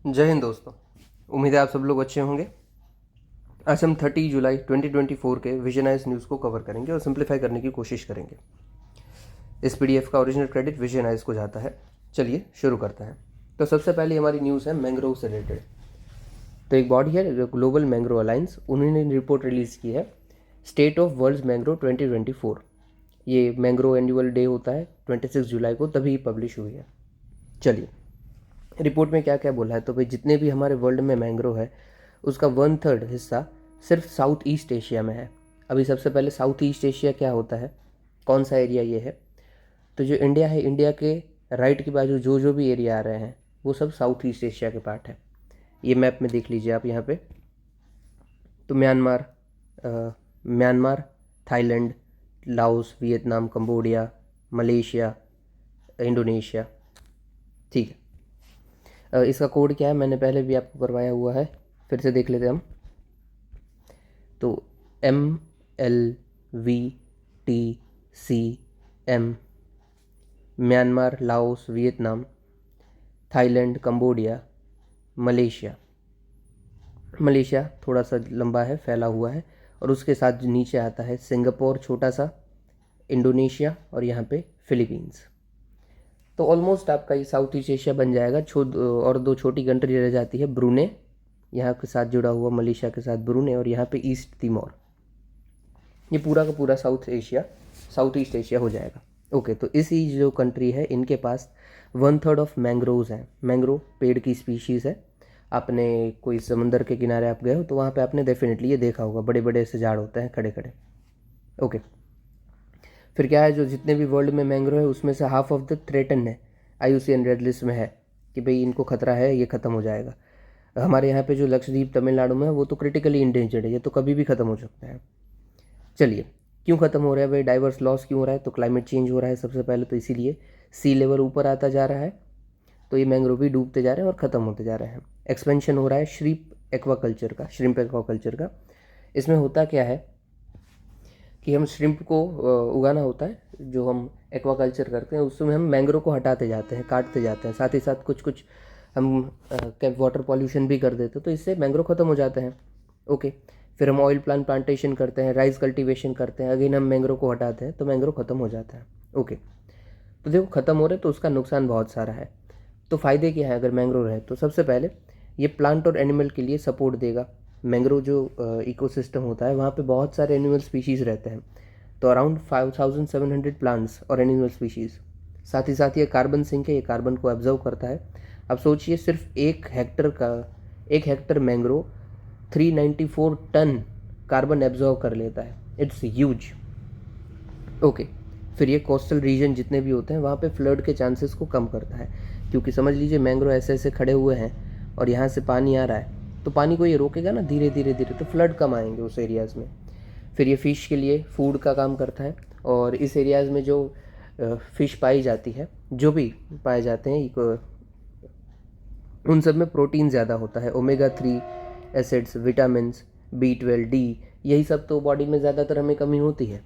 जय हिंद दोस्तों। उम्मीद है आप सब लोग अच्छे होंगे। आज हम 30 जुलाई 2024 के विजनाइज न्यूज़ को कवर करेंगे और सिंप्लीफाई करने की कोशिश करेंगे। इस पीडीएफ का ओरिजिनल क्रेडिट विजनाइज को जाता है। चलिए शुरू करते हैं। तो सबसे पहले हमारी न्यूज़ है मैंग्रोव से रिलेटेड। तो एक बॉडी है ग्लोबल मैंग्रोव अलायंस, उन्होंने रिपोर्ट रिलीज़ की है स्टेट ऑफ वर्ल्ड मैंग्रोव 2024। ये मैंग्रोव एनुअल डे होता है 26 जुलाई को, तभी पब्लिश हुई है। चलिए रिपोर्ट में क्या क्या बोला है। तो भाई जितने भी हमारे वर्ल्ड में मैंग्रोव है उसका 1/3 हिस्सा सिर्फ साउथ ईस्ट एशिया में है। अभी सबसे पहले साउथ ईस्ट एशिया क्या होता है, कौन सा एरिया ये है। तो जो इंडिया है, इंडिया के राइट की बाजू जो जो भी एरिया आ रहे हैं वो सब साउथ ईस्ट एशिया के पार्ट है। ये मैप में देख लीजिए आप यहाँ पे। तो Myanmar, Thailand, Laos, Vietnam, Cambodia, Malaysia, Indonesia. ठीक है। इसका कोड क्या है मैंने पहले भी आपको करवाया हुआ है, फिर से देख लेते हैं हम। तो MLVTCM, Myanmar, Laos, Vietnam, Thailand, Cambodia, Malaysia. Malaysia थोड़ा सा लंबा है, फैला हुआ है, और उसके साथ नीचे आता है सिंगापुर छोटा सा, इंडोनेशिया और यहाँ पे फिलीपींस। तो ऑलमोस्ट आपका ये साउथ ईस्ट एशिया बन जाएगा। और दो छोटी कंट्री रह जाती है, ब्रूने यहाँ के साथ जुड़ा हुआ, मलेशिया के साथ ब्रूने, और यहाँ पे ईस्ट तिमोर। ये पूरा का पूरा साउथ ईस्ट एशिया हो जाएगा। ओके, तो इसी जो कंट्री है इनके पास 1/3 ऑफ मैंग्रोव्स हैं। मैंग्रोव पेड़ की स्पीशीज़ है। आपने कोई समंदर के किनारे आप गए हो तो वहाँ पे आपने डेफिनेटली ये देखा होगा, बड़े बड़े से झाड़ होते हैं खड़े खड़े। ओके, फिर क्या है, जो जितने भी वर्ल्ड में मैंग्रोव है उसमें से हाफ ऑफ द थ्रेटन है, IUCN रेड लिस्ट में है कि भाई इनको खतरा है, ये ख़त्म हो जाएगा। हमारे यहाँ पे जो लक्षद्वीप तमिलनाडु में है वो तो क्रिटिकली इंडेंजर्ड है, ये तो कभी भी ख़त्म हो सकता है। चलिए क्यों ख़त्म हो रहा है भाई, डाइवर्स लॉस क्यों हो रहा है। तो क्लाइमेट चेंज हो रहा है सबसे पहले, तो इसीलिए सी लेवल ऊपर आता जा रहा है, तो ये मैंग्रोव भी डूबते जा रहे हैं और ख़त्म होते जा रहे हैं। एक्सपेंशन हो रहा है श्रिम्प एक्वाकल्चर का। इसमें होता क्या है कि हम श्रिम्प को उगाना होता है, जो हम एक्वाकल्चर करते हैं उसमें हम मैंग्रोव को हटाते जाते हैं, काटते जाते हैं, साथ ही साथ कुछ कुछ हम वाटर पॉल्यूशन भी कर देते हैं, तो इससे मैंग्रोव ख़त्म हो जाते हैं। ओके, फिर हम ऑयल प्लांटेशन करते हैं, राइस कल्टीवेशन करते हैं, अगेन हम मैंग्रोव को हटाते हैं तो मैंग्रोव ख़त्म हो जाता है। ओके, तो देखो ख़त्म हो रहे तो उसका नुकसान बहुत सारा है। तो फ़ायदे क्या है अगर मैंग्रोव रहे, तो सबसे पहले ये प्लांट और एनिमल के लिए सपोर्ट देगा। मैंग्रोव जो इकोसिस्टम होता है वहाँ पे बहुत सारे एनिमल स्पीशीज़ रहते हैं, तो अराउंड 5700 प्लांट्स और एनिमल स्पीशीज़। साथ ही साथ ये कार्बन सिंक है, ये कार्बन को ऑब्जर्व करता है। अब सोचिए सिर्फ 1 hectare mangrove 394 ton carbon absorb कर लेता है। It's huge. ओके, फिर ये कोस्टल रीजन जितने भी होते हैं वहाँ पे फ्लड के चांसेस को कम करता है, क्योंकि समझ लीजिए मैंग्रोव ऐसे ऐसे खड़े हुए हैं और यहाँ से पानी आ रहा है, तो पानी को ये रोकेगा ना धीरे धीरे धीरे, तो फ्लड कम आएंगे उस एरियाज़ में। फिर ये फ़िश के लिए फूड का काम करता है, और इस एरियाज़ में जो फ़िश पाई जाती है, जो भी पाए जाते हैं, उन सब में प्रोटीन ज़्यादा होता है, omega 3 acids, vitamins, B12, D, यही सब तो बॉडी में ज़्यादातर हमें कमी होती है।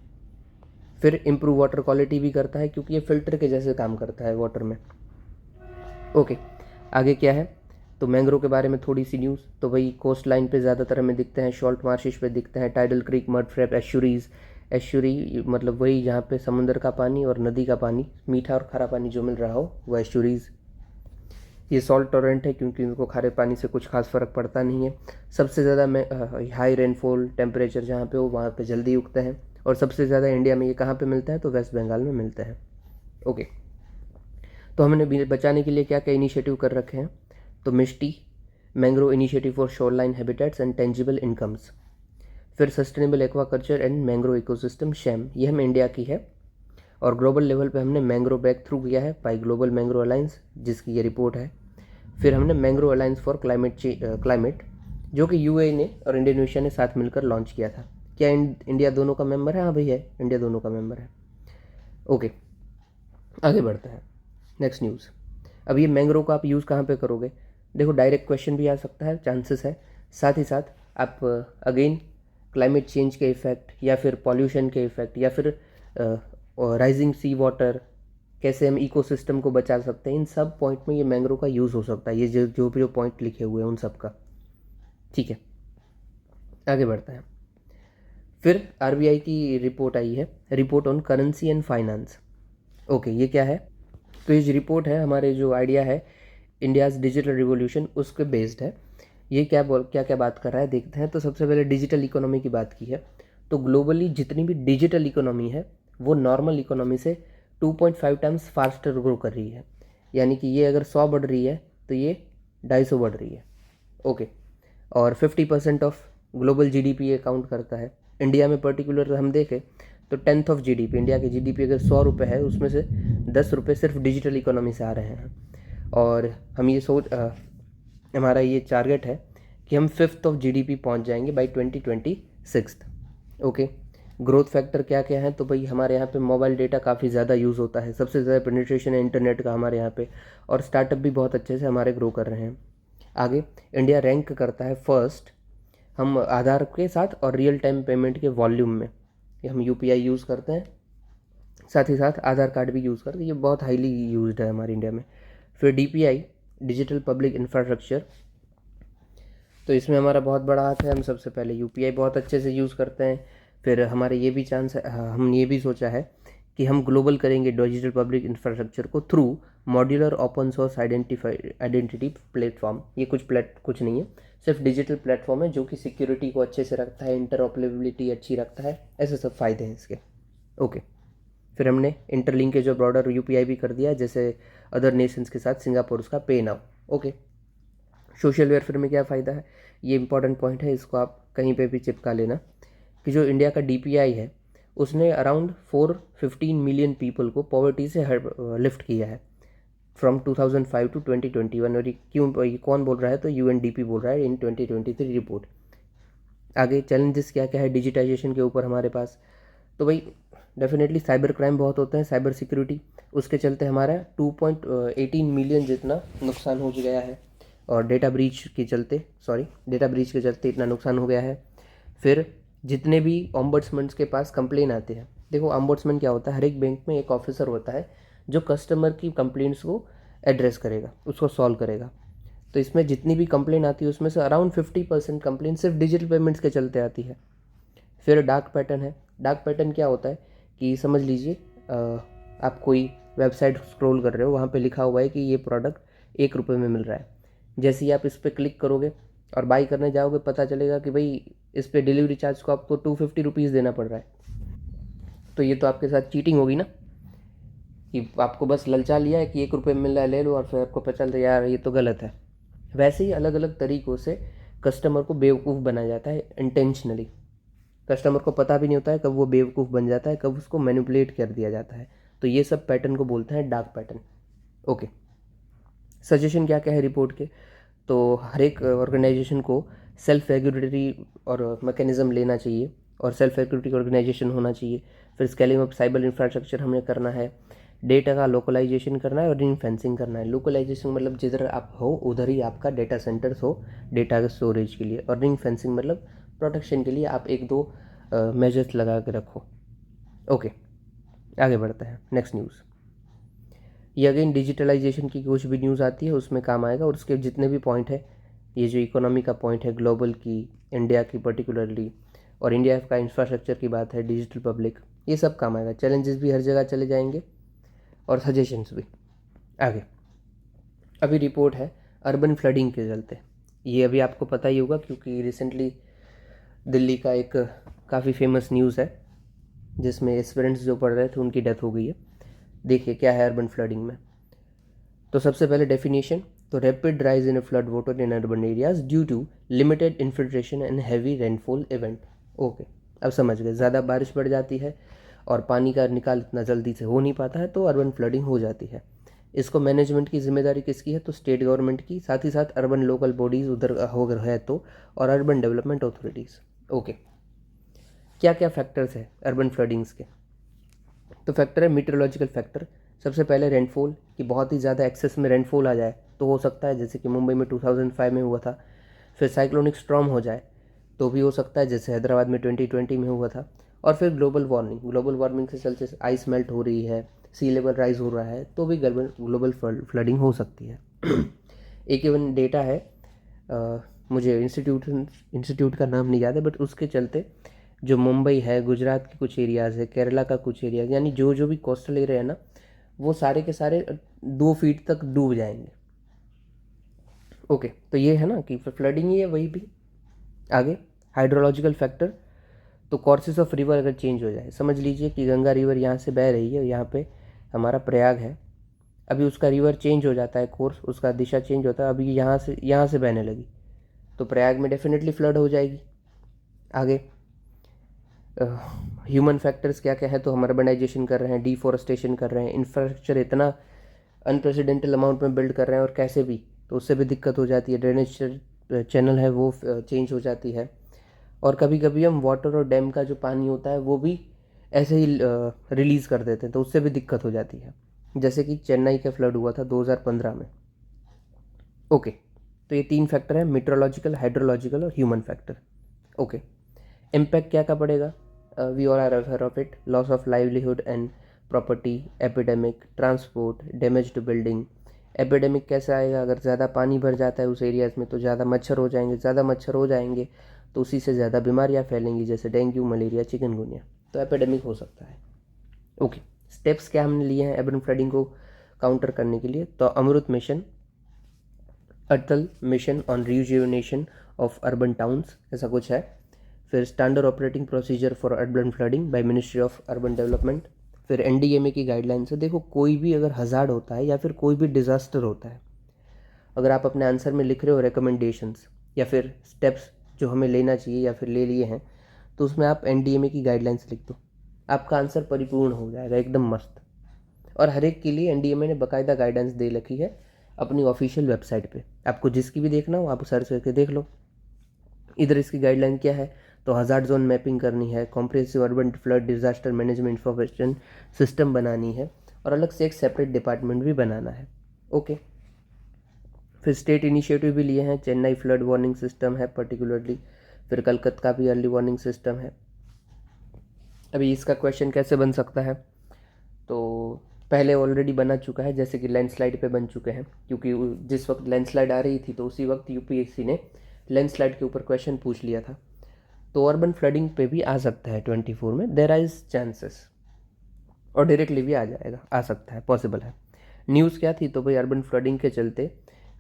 फिर इम्प्रूव वाटर क्वालिटी भी करता है, क्योंकि ये फ़िल्टर के जैसे काम करता है वाटर में। ओके, आगे क्या है, तो मैंग्रोव के बारे में थोड़ी सी न्यूज़। तो भाई कोस्ट लाइन पे ज़्यादातर हमें दिखते हैं, शॉल्ट मार्शिश पे दिखते हैं, tidal creek, mud flat, estuaries. Estuary मतलब वही जहाँ पे समुद्र का पानी और नदी का पानी, मीठा और खारा पानी जो मिल रहा हो, वो एस्चुरीज। ये सॉल्ट टॉलरेंट है क्योंकि उनको खारे पानी से कुछ खास फ़र्क पड़ता नहीं है। सबसे ज़्यादा हाई रेनफॉल टेम्परेचर जहाँ पे हो वहाँ पे जल्दी उगते हैं, और सबसे ज़्यादा इंडिया में ये कहाँ पे मिलता है, तो वेस्ट बंगाल में मिलता है। ओके, तो हमने बचाने के लिए क्या क्या इनिशिएटिव कर रखे हैं। तो MISHTI mangrove initiative for shoreline habitats and tangible incomes. फिर sustainable aquaculture and mangrove ecosystem SAIME, ये हम इंडिया की है, और ग्लोबल लेवल पे हमने मैंग्रोव बैक थ्रू किया है बाई ग्लोबल मैंग्रोव अलायंस, जिसकी ये रिपोर्ट है। फिर हमने मैंग्रोव अलायंस फॉर क्लाइमेट, जो कि UAE ने और इंडोनेशिया ने साथ मिलकर लॉन्च किया था। क्या इंडिया दोनों का मेंबर है? हाँ भाई है, इंडिया दोनों का मेंबर है। ओके, आगे बढ़ते हैं। Next news. अब ये मैंग्रोव का आप यूज़ कहाँ पे करोगे? देखो डायरेक्ट क्वेश्चन भी आ सकता है, चांसेस है। साथ ही साथ आप अगेन क्लाइमेट चेंज के इफ़ेक्ट, या फिर पॉल्यूशन के इफ़ेक्ट, या फिर राइजिंग सी वाटर, कैसे हम इकोसिस्टम को बचा सकते हैं, इन सब पॉइंट में ये मैंग्रोव का यूज़ हो सकता है, ये जो पॉइंट लिखे हुए हैं उन सब का। ठीक है, आगे बढ़ते हैं। फिर आरबीआई की रिपोर्ट आई है, report on currency and finance. Okay, ये क्या है? तो ये जो रिपोर्ट है, हमारे जो आइडिया है इंडियाज़ डिजिटल रिवॉल्यूशन, उसके बेस्ड है। ये क्या क्या बात कर रहा है देखते हैं। तो सबसे पहले डिजिटल इकोनॉमी की बात की है। तो ग्लोबली जितनी भी डिजिटल इकोनॉमी है वो नॉर्मल इकोनॉमी से 2.5 टाइम्स फास्टर ग्रो कर रही है। यानी कि ये अगर 100 बढ़ रही है तो ये 250 बढ़ रही है। ओके, और 50% ऑफ ग्लोबल जीडीपी ये काउंट करता है। इंडिया में पर्टिकुलर हम देखें तो 10th ऑफ जीडीपी, इंडिया की जीडीपी अगर 100 रुपये है उसमें से 10 रुपये सिर्फ डिजिटल इकोनॉमी से आ रहे हैं। और हम ये हमारा ये टारगेट है कि हम 5th ऑफ जीडीपी पहुंच जाएंगे बाय 2026। ओके, ग्रोथ फैक्टर क्या क्या है? तो भाई हमारे यहाँ पे मोबाइल डेटा काफ़ी ज़्यादा यूज़ होता है, सबसे ज़्यादा पेनिट्रेशन है इंटरनेट का हमारे यहाँ पे, और स्टार्टअप भी बहुत अच्छे से हमारे ग्रो कर रहे हैं। आगे इंडिया रैंक करता है फर्स्ट हम आधार के साथ और रियल टाइम पेमेंट के वॉल्यूम में। हम यूपीआई यूज़ करते हैं, साथ ही साथ आधार कार्ड भी यूज़ करते हैं, ये बहुत हाईली यूज्ड है हमारे इंडिया में। फिर डीपीआई, डिजिटल पब्लिक इंफ्रास्ट्रक्चर, तो इसमें हमारा बहुत बड़ा हाथ है। हम सबसे पहले यूपीआई बहुत अच्छे से यूज़ करते हैं। फिर हमारे ये भी चांस है, हम ये भी सोचा है कि हम ग्लोबल करेंगे डिजिटल पब्लिक इंफ्रास्ट्रक्चर को through modular open source identity platform. ये कुछ नहीं है, सिर्फ डिजिटल प्लेटफॉर्म है जो कि सिक्योरिटी को अच्छे से रखता है, इंटरऑपरेबिलिटी अच्छी रखता है, ऐसे सब फ़ायदे हैं इसके। ओके, फिर हमने इंटरलिंकेज और ब्रॉडर यूपीआई भी कर दिया जैसे अदर नेशंस के साथ, सिंगापुर उसका पे नाउ। ओके, सोशल वेलफेयर में क्या फ़ायदा है, ये इंपॉर्टेंट पॉइंट है, इसको आप कहीं पे भी चिपका लेना कि जो इंडिया का डीपीआई है उसने अराउंड 415 मिलियन पीपल को पॉवर्टी से लिफ्ट किया है फ्रॉम 2005 टू 2021। और ये कौन बोल रहा है? तो यूएनडीपी बोल रहा है इन 2023 रिपोर्ट। आगे चैलेंजेस क्या क्या है डिजिटाइजेशन के ऊपर हमारे पास? तो भाई डेफिनेटली साइबर क्राइम बहुत होते हैं, साइबर सिक्योरिटी, उसके चलते हमारा 2.18 मिलियन जितना नुकसान हो गया है, और डेटा ब्रीच के चलते इतना नुकसान हो गया है। फिर जितने भी ओम्बड्समैन के पास कंप्लेन आते हैं, देखो ओम्बड्समैन क्या होता है, हर एक बैंक में एक ऑफिसर होता है जो कस्टमर की कंप्लेंट्स को एड्रेस करेगा, उसको सॉल्व करेगा। तो इसमें जितनी भी कंप्लेन आती है उसमें से अराउंड 50% कंप्लेन सिर्फ डिजिटल पेमेंट्स के चलते आती है। फिर डार्क पैटर्न है। डार्क पैटर्न क्या होता है कि समझ लीजिए आप कोई वेबसाइट स्क्रॉल कर रहे हो, वहाँ पे लिखा हुआ है कि ये प्रोडक्ट 1 रुपये में मिल रहा है। जैसे ही आप इस पर क्लिक करोगे और बाई करने जाओगे, पता चलेगा कि भाई इस पर डिलीवरी चार्ज को आपको 250 रुपीज़ देना पड़ रहा है। तो ये तो आपके साथ चीटिंग होगी ना, कि आपको बस ललचा लिया है कि 1 रुपये में मिल रहा है ले लो, और फिर आपको पता चलता है यार ये तो गलत है। वैसे ही अलग अलग तरीक़ों से कस्टमर को बेवकूफ़ बनाया जाता है इंटेंशनली। कस्टमर को पता भी नहीं होता है कब वो बेवकूफ़ बन जाता है, कब उसको मैनिपुलेट कर दिया जाता है। तो ये सब पैटर्न को बोलते हैं डार्क पैटर्न। ओके, सजेशन क्या क्या है रिपोर्ट के? तो हर एक ऑर्गेनाइजेशन को सेल्फ रेगुलेटरी और मैकेनिज़्म लेना चाहिए, और सेल्फ रेगुलेटरी ऑर्गेनाइजेशन होना चाहिए। फिर स्केलिंग ऑफ साइबर इंफ्रास्ट्रक्चर हमें करना है, डेटा का लोकलाइजेशन करना है और रिंग फेंसिंग करना है। लोकलाइजेशन मतलब जिधर आप हो उधर ही आपका डेटा सेंटर्स हो डेटा के स्टोरेज के लिए, और रिंग फेंसिंग मतलब प्रोटेक्शन के लिए आप 1-2 मेजर्स लगा के रखो। ओके, आगे बढ़ते हैं नेक्स्ट न्यूज़। ये अगेन डिजिटलाइजेशन की कुछ भी न्यूज़ आती है उसमें काम आएगा, और उसके जितने भी पॉइंट है, ये जो इकोनॉमी का पॉइंट है ग्लोबल की, इंडिया की पर्टिकुलरली, और इंडिया का इंफ्रास्ट्रक्चर की बात है, डिजिटल पब्लिक, ये सब काम आएगा। चैलेंजेस भी हर जगह चले जाएंगे और सजेशंस भी। आगे अभी रिपोर्ट है अर्बन फ्लडिंग के चलते, ये अभी आपको पता ही होगा क्योंकि रिसेंटली दिल्ली का एक काफ़ी फेमस न्यूज़ है जिसमें एस्पिरेंट्स जो पढ़ रहे थे उनकी डेथ हो गई है। देखिए क्या है अर्बन फ्लडिंग में। तो सबसे पहले डेफिनेशन, तो rapid rise in flood water in urban areas due to limited infiltration and heavy rainfall event. Okay, अब समझ गए, ज़्यादा बारिश बढ़ जाती है और पानी का निकाल इतना जल्दी से हो नहीं पाता है तो अर्बन फ्लडिंग हो जाती है। इसको मैनेजमेंट की जिम्मेदारी किसकी है? तो स्टेट गवर्नमेंट की, साथ ही साथ अर्बन लोकल बॉडीज़ उधर हो है तो, और अर्बन डेवलपमेंट अथॉरिटीज़। ओके, क्या क्या फैक्टर्स है अर्बन फ्लडिंग्स के? तो फैक्टर है मीटरोलॉजिकल फैक्टर। सबसे पहले रेनफॉल, कि बहुत ही ज़्यादा एक्सेस में रेनफॉल आ जाए तो हो सकता है, जैसे कि मुंबई में 2005 में हुआ था। फिर साइक्लोनिक स्टॉर्म हो जाए तो भी हो सकता है, जैसे हैदराबाद में 2020 में हुआ था। और फिर ग्लोबल वार्मिंग के चलते आइस मेल्ट हो रही है, सी लेवल राइज हो रहा है तो भी ग्लोबल फ्लडिंग हो सकती है। एक इवन डेटा है, मुझे इंस्टीट्यूट का नाम नहीं याद है, बट उसके चलते जो मुंबई है, गुजरात के कुछ एरियाज़ है, केरला का कुछ एरिया, यानी जो जो भी कोस्टल एरिया है ना, वो सारे के सारे 2 फीट तक डूब जाएंगे। ओके, तो ये है ना कि फ्लडिंग ही है वही भी। आगे हाइड्रोलॉजिकल फैक्टर, तो कोर्सेस ऑफ रिवर अगर चेंज हो जाए, समझ लीजिए कि गंगा रिवर यहाँ से बह रही है, यहाँ पे हमारा प्रयाग है, अभी उसका रिवर चेंज हो जाता है कोर्स, उसका दिशा चेंज होता है, अभी यहाँ से बहने लगी तो प्रयाग में डेफिनेटली फ्लड हो जाएगी। आगे ह्यूमन फैक्टर्स क्या क्या है, तो हम अर्बनाइजेशन कर रहे हैं, डिफॉरेस्टेशन कर रहे हैं, इंफ्रास्ट्रक्चर इतना अनप्रेसिडेंटल अमाउंट में बिल्ड कर रहे हैं और कैसे भी, तो उससे भी दिक्कत हो जाती है, ड्रेनेज चैनल है वो चेंज हो जाती है, और कभी कभी हम वाटर और डैम का जो पानी होता है वो भी ऐसे ही रिलीज़ कर देते हैं, तो उससे भी दिक्कत हो जाती है, जैसे कि चेन्नई का फ्लड हुआ था 2015 में। ओके, तो ये 3 फैक्टर है, मीटरोलॉजिकल, हाइड्रोलॉजिकल और ह्यूमन फैक्टर। ओके, इम्पैक्ट क्या पड़ेगा, we all are aware of it, loss of livelihood and property, epidemic, transport, damage to building. Epidemic कैसे आएगा, अगर ज़्यादा पानी भर जाता है उस एरियाज़ में तो ज़्यादा मच्छर हो जाएंगे, ज़्यादा मच्छर हो जाएंगे तो उसी से ज़्यादा बीमारियाँ फैलेंगी, जैसे डेंगू, मलेरिया, चिकनगुनिया, तो एपिडेमिक हो सकता है। ओके, स्टेप्स क्या हमने लिए हैं अर्बन फ्लडिंग को काउंटर करने के लिए, तो AMRUT mission, Atal mission on rejuvenation of urban towns, ऐसा कुछ है। फिर standard operating procedure for urban flooding by ministry of urban development. फिर एनडीएमए की गाइडलाइंस है। देखो, कोई भी अगर हज़ार्ड होता है या फिर कोई भी डिज़ास्टर होता है, अगर आप अपने आंसर में लिख रहे हो रिकमेंडेशंस या फिर स्टेप्स जो हमें लेना चाहिए या फिर ले लिए हैं, तो उसमें आप एनडीएमए की गाइडलाइंस लिख दो, आपका आंसर परिपूर्ण हो जाएगा, एकदम मस्त। और हर एक के लिए एनडीएमए ने बाकायदा गाइडेंस दे रखी है अपनी ऑफिशियल वेबसाइट पे, आपको जिसकी भी देखना हो आप सर्च करके देख लो। इधर इसकी गाइडलाइन क्या है, तो हज़ार्ड जोन मैपिंग करनी है, comprehensive urban flood disaster management information system बनानी है, और अलग से एक सेपरेट डिपार्टमेंट भी बनाना है। ओके, फिर स्टेट इनिशिएटिव भी लिए हैं, चेन्नई फ्लड वार्निंग सिस्टम है पर्टिकुलरली, फिर कलकत्ता का भी अर्ली वार्निंग सिस्टम है। अभी इसका क्वेश्चन कैसे बन सकता है, तो पहले ऑलरेडी बना चुका है, जैसे कि लैंडस्लाइड पे बन चुके हैं, क्योंकि जिस वक्त लैंडस्लाइड आ रही थी तो उसी वक्त यूपीएससी ने लैंडस्लाइड के ऊपर क्वेश्चन पूछ लिया था, तो अर्बन फ्लडिंग पे भी आ सकता है 24 में, देयर इज चांसेस, और डायरेक्टली भी आ जाएगा, आ सकता है, पॉसिबल है। न्यूज़ क्या थी, तो भाई अर्बन फ्लडिंग के चलते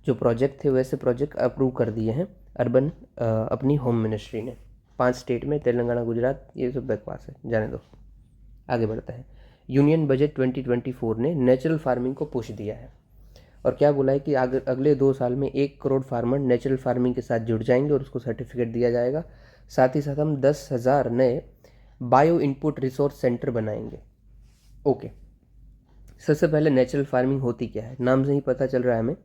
जो प्रोजेक्ट थे वैसे प्रोजेक्ट अप्रूव कर दिए हैं अर्बन अपनी होम मिनिस्ट्री ने, 5 स्टेट में, तेलंगाना, गुजरात, ये सब बकवास है, जाने दो, आगे बढ़ता है। यूनियन बजट 2024 ने नेचुरल फार्मिंग को पुश दिया है, और क्या बोला है कि अगले 2 साल में 1 करोड़ फार्मर नेचुरल फार्मिंग के साथ जुड़ जाएंगे और उसको सर्टिफिकेट दिया जाएगा। साथ ही साथ हम 10,000 नए बायो इनपुट रिसोर्स सेंटर बनाएंगे। ओके, सबसे पहले नेचुरल फार्मिंग होती क्या है, नाम से ही पता चल रहा है हमें,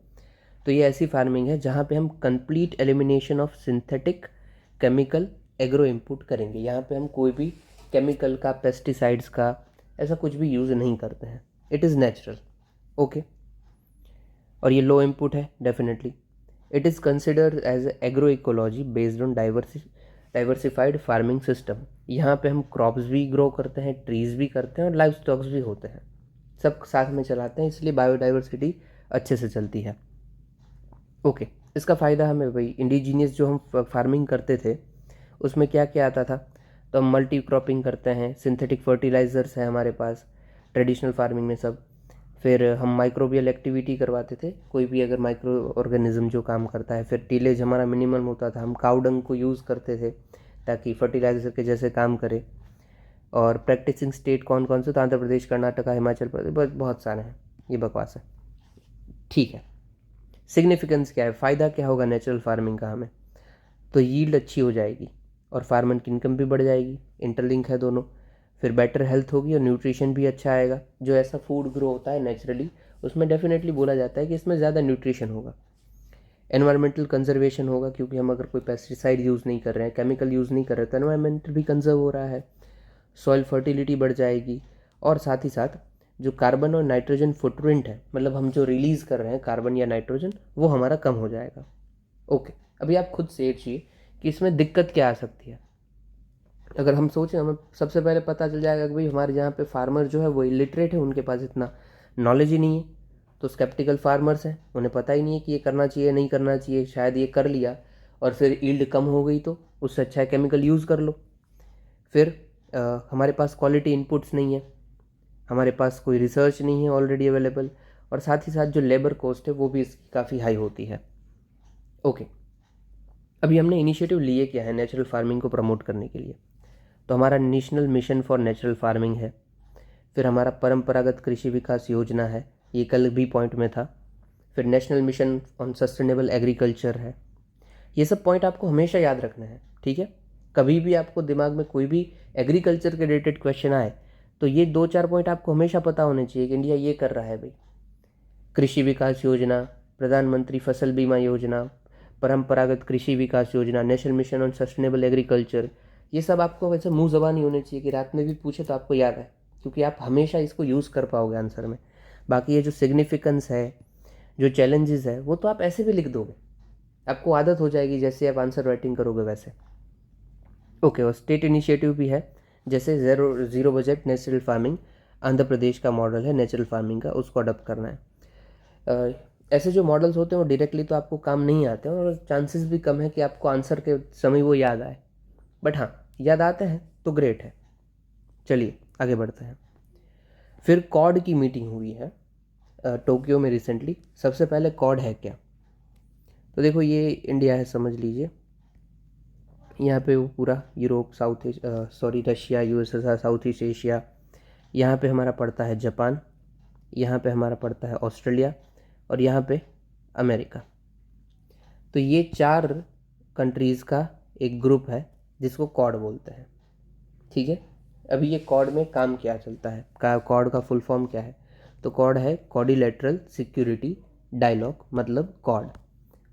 तो ये ऐसी फार्मिंग है जहाँ पे हम complete elimination of synthetic chemical agro input करेंगे। यहाँ पे हम कोई भी केमिकल का, पेस्टिसाइड्स का, ऐसा कुछ भी यूज़ नहीं करते हैं, इट इज़ नेचुरल। ओके, और ये लो इनपुट है definitely. It is considered as agro ecology based on diversified farming system. यहाँ पे हम क्रॉप्स भी ग्रो करते हैं, ट्रीज़ भी करते हैं और लाइव स्टॉक्स भी होते हैं, सब साथ में चलाते हैं, इसलिए बायोडाइवर्सिटी अच्छे से चलती है। ओके, इसका फ़ायदा हमें भाई इंडिजीनियस जो हम फार्मिंग करते थे उसमें क्या क्या आता था, तो हम मल्टी क्रॉपिंग करते हैं, सिंथेटिक फर्टिलाइज़र्स है हमारे पास ट्रेडिशनल फार्मिंग में सब, फिर हम माइक्रोबियल एक्टिविटी करवाते थे, कोई भी अगर माइक्रो ऑर्गेनिज्म जो काम करता है, फिर टीलेज हमारा मिनिमल होता था, हम काउ डंग को यूज़ करते थे ताकि फर्टिलाइज़र के जैसे काम करे। और प्रैक्टिसिंग स्टेट कौन कौन से, तो आंध्र प्रदेश, कर्नाटका, हिमाचल प्रदेश, बहुत सारे हैं, ये बकवास है। ठीक है, सिग्निफिकेंस क्या है, फ़ायदा क्या होगा नेचुरल फार्मिंग का हमें, तो यील्ड अच्छी हो जाएगी और फार्मर की इनकम भी बढ़ जाएगी, इंटरलिंक है दोनों। फिर बेटर हेल्थ होगी और न्यूट्रिशन भी अच्छा आएगा, जो ऐसा फूड ग्रो होता है नेचुरली उसमें डेफिनेटली बोला जाता है कि इसमें ज़्यादा न्यूट्रिशन होगा। एनवायरमेंटल कंजर्वेशन होगा, क्योंकि हम अगर कोई पेस्टिसाइड यूज़ नहीं कर रहे हैं, केमिकल यूज़ नहीं कर रहे, तो एनवायरमेंट भी कंजर्व हो रहा है, सॉइल फर्टिलिटी बढ़ जाएगी, और साथ ही साथ जो कार्बन और नाइट्रोजन फुटप्रिंट है, मतलब हम जो रिलीज़ कर रहे हैं कार्बन या नाइट्रोजन, वो हमारा कम हो जाएगा। ओके, अभी आप खुद सोचिए कि इसमें दिक्कत क्या आ सकती है। अगर हम सोचें, हमें सबसे पहले पता चल जाएगा कि भाई हमारे यहाँ पे फार्मर जो है वो इलिटरेट है, उनके पास इतना नॉलेज ही नहीं है। तो स्केप्टिकल फार्मर्स हैं, उन्हें पता ही नहीं है कि ये करना चाहिए नहीं करना चाहिए, शायद ये कर लिया और फिर ईल्ड कम हो गई तो उससे अच्छा है केमिकल यूज़ कर लो। फिर हमारे पास क्वालिटी इनपुट्स नहीं है, हमारे पास कोई रिसर्च नहीं है ऑलरेडी अवेलेबल, और साथ ही साथ जो लेबर कॉस्ट है वो भी इसकी काफ़ी हाई होती है। ओके, अभी हमने इनिशिएटिव लिए क्या है नेचुरल फार्मिंग को प्रमोट करने के लिए। तो हमारा national mission for natural farming है, फिर हमारा परंपरागत कृषि विकास योजना है, ये कल भी पॉइंट में था, फिर national mission on sustainable agriculture है। ये सब पॉइंट आपको हमेशा याद रखना है, ठीक है। कभी भी आपको दिमाग में कोई भी एग्रीकल्चर के रिलेटेड क्वेश्चन आए तो ये 2-4 पॉइंट आपको हमेशा पता होने चाहिए कि इंडिया ये कर रहा है भाई। कृषि विकास योजना, प्रधानमंत्री फसल बीमा योजना, परंपरागत कृषि विकास योजना, national mission on sustainable agriculture, ये सब आपको वैसे मुंह ज़बानी होने चाहिए कि रात में भी पूछे तो आपको याद है, क्योंकि आप हमेशा इसको यूज़ कर पाओगे आंसर में। बाकी ये जो सिग्निफिकेंस है, जो चैलेंजेस है, वो तो आप ऐसे भी लिख दोगे, आपको आदत हो जाएगी जैसे आप आंसर राइटिंग करोगे वैसे। ओके, और स्टेट इनिशिएटिव भी है, जैसे zero budget natural farming, Andhra Pradesh का मॉडल है नेचुरल फार्मिंग का, उसको अडॉप्ट करना है। ऐसे जो मॉडल्स होते हैं वो डायरेक्टली तो आपको काम नहीं आते हैं, और चांसेस भी कम है कि आपको आंसर के समय वो याद आए, बट हाँ याद आते हैं तो ग्रेट है। चलिए आगे बढ़ते हैं। फिर कॉड की मीटिंग हुई है टोक्यो में रिसेंटली। सबसे पहले कॉड है क्या, तो देखो ये इंडिया है समझ लीजिए, यहाँ पे वो पूरा Europe, Russia, USSR, south east Asia, यहाँ पे हमारा पड़ता है जापान, यहाँ पे हमारा पड़ता है ऑस्ट्रेलिया, और यहाँ पे अमेरिका। तो ये 4 कंट्रीज़ का एक ग्रुप है जिसको कॉड बोलते हैं, ठीक है। अभी ये कॉड में काम क्या चलता है, कॉड का फुल फॉर्म क्या है, तो कॉड है क्वाड्रिलेटरल सिक्योरिटी डायलॉग, मतलब कॉड।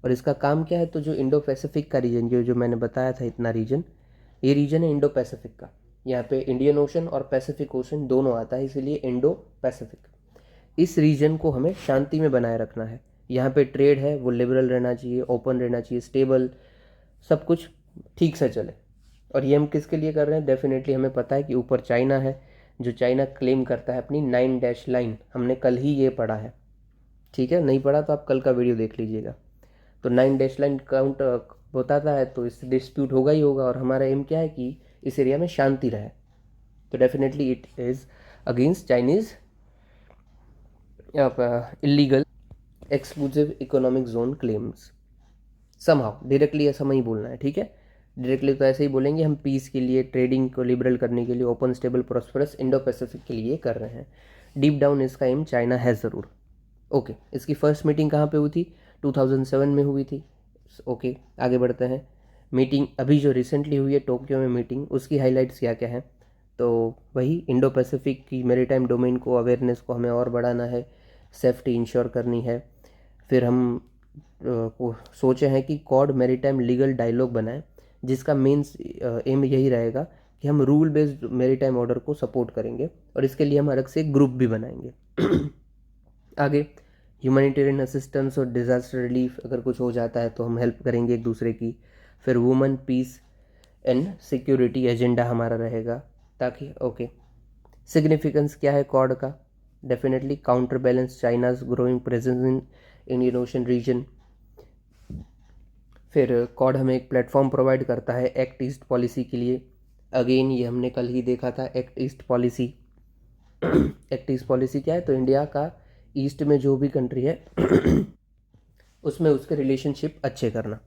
और इसका काम क्या है, तो जो इंडो पैसिफिक का रीजन, जो मैंने बताया था इतना रीजन, ये रीजन है इंडो पैसिफिक का। यहाँ पे इंडियन ओशन और पैसिफिक ओशन दोनों आता है, इसीलिए इंडो पैसिफिक। इस रीजन को हमें शांति में बनाए रखना है। यहाँ पे ट्रेड है वो लिबरल रहना चाहिए, ओपन रहना चाहिए, स्टेबल, सब कुछ ठीक से चले। और ये हम किसके लिए कर रहे हैं, डेफिनेटली हमें पता है कि ऊपर चाइना है, जो चाइना क्लेम करता है अपनी 9 डैश लाइन, हमने कल ही ये पढ़ा है, ठीक है। नहीं पढ़ा तो आप कल का वीडियो देख लीजिएगा। तो 9 डैश लाइन काउंट बताता है, तो इससे डिस्प्यूट होगा ही होगा, और हमारा एम क्या है कि इस एरिया में शांति रहे। तो definitely it is against Chinese illegal exclusive economic zone claims. Somehow directly ऐसा नहीं बोलना है, ठीक है। डायरेक्टली तो ऐसे ही बोलेंगे हम पीस के लिए, ट्रेडिंग को लिबरल करने के लिए, open stable prosperous Indo Pacific के लिए कर रहे हैं। डीप डाउन इसका एम चाइना है ज़रूर। ओके, इसकी फर्स्ट मीटिंग कहाँ पे हुई थी, 2007 में हुई थी। ओके, आगे बढ़ते हैं। मीटिंग अभी जो रिसेंटली हुई है टोक्यो में मीटिंग, उसकी हाइलाइट्स क्या क्या हैं, तो वही इंडो पैसिफिक की मैरीटाइम डोमेन को, अवेयरनेस को हमें और बढ़ाना है, सेफ्टी इंश्योर करनी है। फिर हम को सोचे हैं कि कॉड मैरीटाइम लीगल डायलॉग बनाए, जिसका मेन एम यही रहेगा कि हम रूल बेस्ड मैरीटाइम ऑर्डर को सपोर्ट करेंगे, और इसके लिए हम अलग से एक ग्रुप भी बनाएंगे। आगे ह्यूमैनिटेरियन असिस्टेंस और डिज़ास्टर रिलीफ, अगर कुछ हो जाता है तो हम हेल्प करेंगे एक दूसरे की। फिर women peace and security agenda हमारा रहेगा, ताकि ओके। सिग्निफिकेंस क्या है कॉड का, definitely counter balance China's growing presence in Indian Ocean region. फिर कॉड हमें एक प्लेटफॉर्म प्रोवाइड करता है एक्ट ईस्ट पॉलिसी के लिए। अगेन ये हमने कल ही देखा था act east policy. Act east policy क्या है, तो इंडिया का ईस्ट में जो भी कंट्री है उसमें उसके रिलेशनशिप अच्छे करना।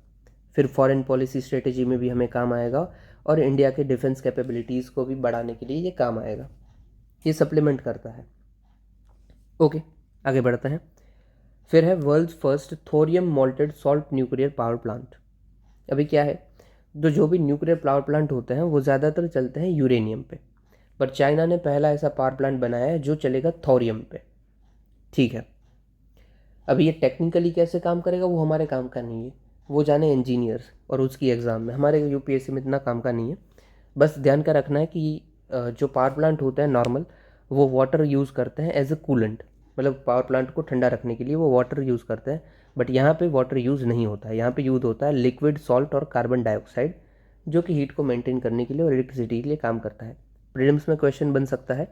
फिर फॉरेन पॉलिसी स्ट्रेटेजी में भी हमें काम आएगा, और इंडिया के डिफेंस कैपेबिलिटीज़ को भी बढ़ाने के लिए ये काम आएगा, ये सप्लीमेंट करता है। ओके, आगे बढ़ते हैं। फिर है world's first thorium molted salt nuclear power plant. अभी क्या है, जो भी न्यूक्लियर पावर प्लांट होते हैं वो ज़्यादातर चलते हैं यूरेनियम पे, पर चाइना ने पहला ऐसा पावर प्लांट बनाया है जो चलेगा थोरियम पे, ठीक है। अभी ये टेक्निकली कैसे काम करेगा वो हमारे काम का नहीं है, वो जाने इंजीनियर्स, और उसकी एग्ज़ाम में, हमारे यूपीएससी में इतना काम का नहीं है। बस ध्यान का रखना है कि जो पावर प्लांट होता है नॉर्मल, वो वाटर यूज़ करते हैं एज ए कूलेंट, मतलब पावर प्लांट को ठंडा रखने के लिए वो वाटर यूज़ करते हैं। बट यहाँ पे वाटर यूज़ नहीं होता है, यहाँ पे यूज़ होता है लिक्विड सॉल्ट और कार्बन डाइऑक्साइड, जो कि हीट को मेंटेन करने के लिए और इलेक्ट्रिसिटी के लिए काम करता है। प्रीलिम्स में क्वेश्चन बन सकता है,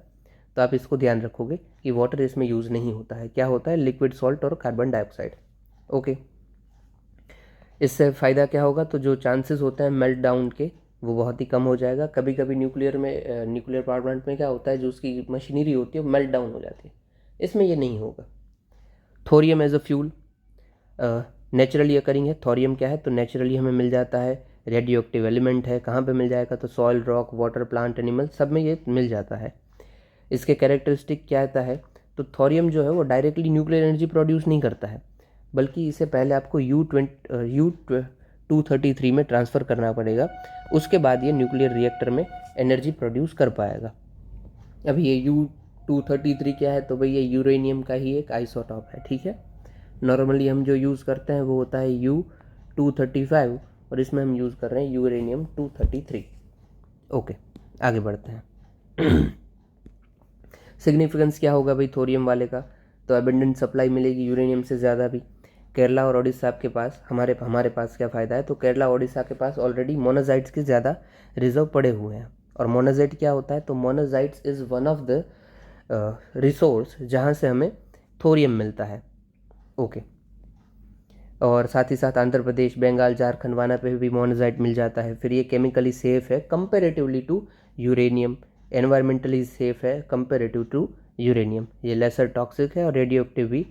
तो आप इसको ध्यान रखोगे कि वाटर इसमें यूज़ नहीं होता है। क्या होता है? लिक्विड सॉल्ट और कार्बन डाइऑक्साइड। ओके, इससे फ़ायदा क्या होगा? तो जो चांसेस होते हैं मेल्ट डाउन के, वो बहुत ही कम हो जाएगा। कभी कभी न्यूक्लियर पावर प्लांट में क्या होता है, जो उसकी मशीनरी होती है वो मेल्ट डाउन हो जाती है, इसमें ये नहीं होगा। Thorium as a fuel naturally occurring है। थोरियम क्या है? तो नेचुरली हमें मिल जाता है, रेडियो एक्टिव एलिमेंट है। कहाँ पे मिल जाएगा? तो soil, rock, water, plant, animal, सब में ये मिल जाता है। इसके कैरेक्टरिस्टिक क्या आता है? तो थोरियम जो है वो डायरेक्टली न्यूक्लियर एनर्जी प्रोड्यूस नहीं करता है, बल्कि इसे पहले आपको U233 में ट्रांसफ़र करना पड़ेगा, उसके बाद ये न्यूक्लियर रिएक्टर में एनर्जी प्रोड्यूस कर पाएगा। अभी ये U233 क्या है? तो भाई ये यूरेनियम का ही एक आइसोटॉप है, ठीक है। नॉर्मली हम जो यूज़ करते हैं वो होता है U235, और इसमें हम यूज़ कर रहे हैं यूरेनियम 233। ओके, आगे बढ़ते हैं। सिग्निफिकेंस क्या होगा भाई थोरियम वाले का? तो एबंडेंट सप्लाई मिलेगी यूरेनियम से ज़्यादा भी। केरला और ओडिशा के पास, हमारे पास क्या फ़ायदा है? तो केरला ओडिशा के पास ऑलरेडी मोनाजाइट्स के ज़्यादा रिजर्व पड़े हुए हैं। और मोनाजाइट क्या होता है? तो monazites is one of the resource जहाँ से हमें थोरियम मिलता है। ओके, और साथ ही साथ आंध्र प्रदेश, बंगाल, झारखंड, वाना पे भी मोनाजाइट मिल जाता है। फिर ये केमिकली सेफ है comparatively to uranium, environmentally safe है कंपेरेटिव टू यूरेनियम, ये लेसर टॉक्सिक है, और रेडियो एक्टिव भी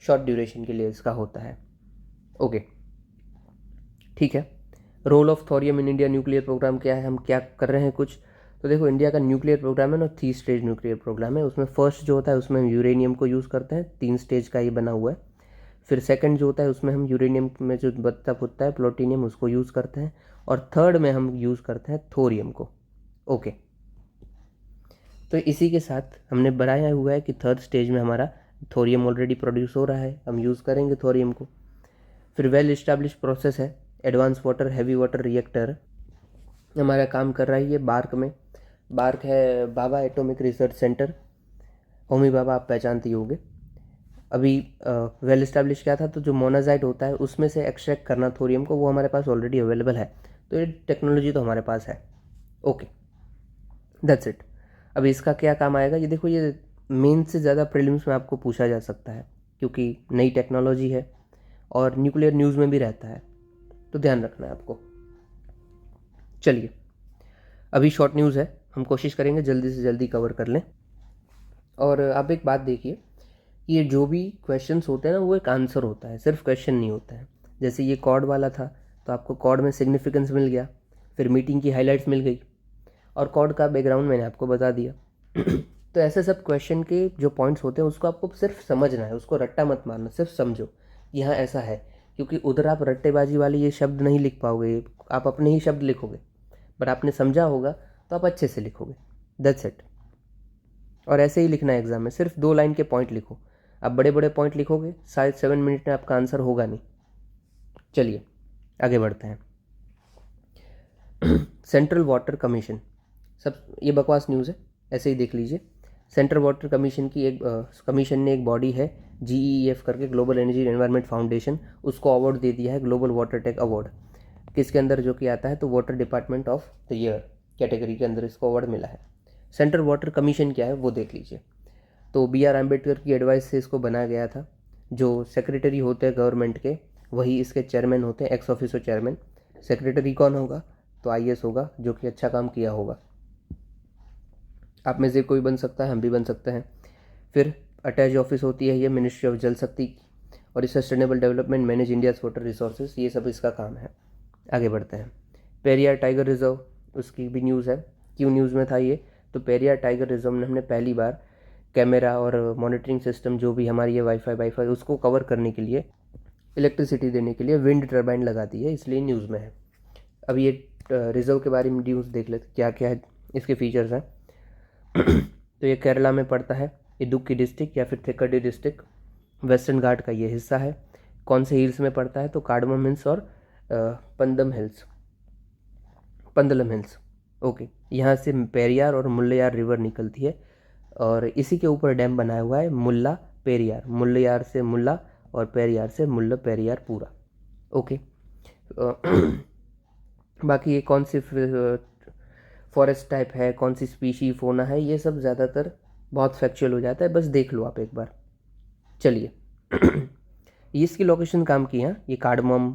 शॉर्ट ड्यूरेशन के लिए इसका होता है। ओके, ठीक है। Role of thorium in India nuclear programme क्या है? हम क्या कर रहे हैं कुछ? तो देखो, इंडिया का न्यूक्लियर प्रोग्राम है ना, 3 स्टेज न्यूक्लियर प्रोग्राम है। उसमें फर्स्ट जो होता है उसमें हम यूरेनियम को यूज़ करते हैं, 3 स्टेज का ये बना हुआ है। फिर सेकंड जो होता है उसमें हम यूरेनियम में जो बचता खुदता है प्लूटोनियम, उसको यूज़ करते हैं। और थर्ड में हम यूज़ करते हैं थोरियम को। ओके, तो इसी के साथ हमने बनाया हुआ है कि थर्ड स्टेज में हमारा थोरियम ऑलरेडी प्रोड्यूस हो रहा है, हम यूज़ करेंगे थोरियम को। फिर वेल इस्टेब्लिश प्रोसेस है, advance water heavy water reactor हमारा काम कर रहा है ये बार्क में। बार्क है Bhabha atomic research centre, Homi Bhabha आप पहचानते ही होंगे। अभी वेल इस्टेब्लिश क्या था? तो जो मोनाजाइट होता है उसमें से एक्सट्रैक्ट करना थोरियम को, वो हमारे पास ऑलरेडी अवेलेबल है, तो ये टेक्नोलॉजी तो हमारे पास है। Okay, that's it. अभी इसका क्या काम आएगा? ये देखो, ये मेन से ज़्यादा प्रीलिम्स में आपको पूछा जा सकता है, क्योंकि नई टेक्नोलॉजी है और न्यूक्लियर न्यूज़ में भी रहता है, तो ध्यान रखना है आपको। चलिए, अभी शॉर्ट न्यूज़ है, हम कोशिश करेंगे जल्दी से जल्दी कवर कर लें। और आप एक बात देखिए, ये जो भी क्वेश्चंस होते हैं ना, वो एक आंसर होता है, सिर्फ क्वेश्चन नहीं होता है। जैसे ये कॉर्ड वाला था, तो आपको कॉर्ड में सिग्निफिकेंस मिल गया, फिर मीटिंग की हाइलाइट्स मिल गई, और कॉर्ड का बैकग्राउंड मैंने आपको बता दिया। तो ऐसे सब क्वेश्चन के जो पॉइंट्स होते हैं उसको आपको सिर्फ समझना है, उसको रट्टा मत मारना, सिर्फ समझो यहाँ ऐसा है। क्योंकि उधर आप रट्टेबाजी वाले ये शब्द नहीं लिख पाओगे, आप अपने ही शब्द लिखोगे, बट आपने समझा होगा तो आप अच्छे से लिखोगे। That's it. और ऐसे ही लिखना है एग्जाम में, सिर्फ 2 लाइन के पॉइंट लिखो। आप बड़े बड़े पॉइंट लिखोगे, शायद 7 मिनट में आपका आंसर होगा नहीं। चलिए आगे बढ़ते हैं। सेंट्रल वाटर कमीशन, सब ये बकवास न्यूज़ है, ऐसे ही देख लीजिए। सेंट्रल वाटर कमीशन की एक कमीशन ने एक बॉडी है GEF करके, ग्लोबल एनर्जी एनवायरनमेंट फाउंडेशन, उसको अवार्ड दे दिया है, ग्लोबल वाटर टेक अवार्ड। किसके अंदर जो कि आता है? तो water department of the year category के अंदर इसको अवार्ड मिला है। सेंट्रल वाटर कमीशन क्या है वो देख लीजिए। तो BR अम्बेडकर की एडवाइस से इसको बनाया गया था। जो सेक्रेटरी होते हैं गवर्नमेंट के, वही इसके चेयरमैन होते हैं, एक्स ऑफिसो चेयरमैन। सेक्रेटरी कौन होगा? तो IAS होगा, जो कि अच्छा काम किया होगा। आप में से कोई बन सकता है, हम भी बन सकते हैं। फिर अटैच ऑफिस होती है ये मिनिस्ट्री ऑफ जल शक्ति की, और इस sustainable development manage India's water resources, ये सब इसका काम है। आगे बढ़ते हैं। पेरियार टाइगर रिजर्व, उसकी भी न्यूज़ है। क्यों न्यूज़ में था ये? तो पेरियार टाइगर रिजर्व में हमने पहली बार कैमरा और मॉनिटरिंग सिस्टम, जो भी हमारी ये वाईफाई उसको कवर करने के लिए, इलेक्ट्रिसिटी देने के लिए विंड टर्बाइन लगा दी है, इसलिए न्यूज़ में है। अब ये रिजर्व के बारे में न्यूज़ देख लेते क्या क्या है, इसके फीचर्स हैं। तो ये केरला में पड़ता है, इडुक्की डिस्ट्रिक्ट या फिर थिक्कडी डिस्ट्रिक्ट, वेस्टर्न घाट का ये हिस्सा है। कौन से हिल्स में पड़ता है? तो कार्डमम हिल्स और पंदलम हिल्स। ओके, यहाँ से पेरियार और मुल्लयार रिवर निकलती है, और इसी के ऊपर डैम बनाया हुआ है मुल्ला पेरियार, मुल्लयार से मुल्ला और पेरियार से मुल्ला पेरियार पूरा। ओके। बाकी ये कौन सी फॉरेस्ट टाइप है, कौन सी स्पीशी फोना है, ये सब ज़्यादातर बहुत फैक्चुअल हो जाता है, बस देख लो आप एक बार। चलिए ये इसकी लोकेशन काम की है, ये कार्डमम,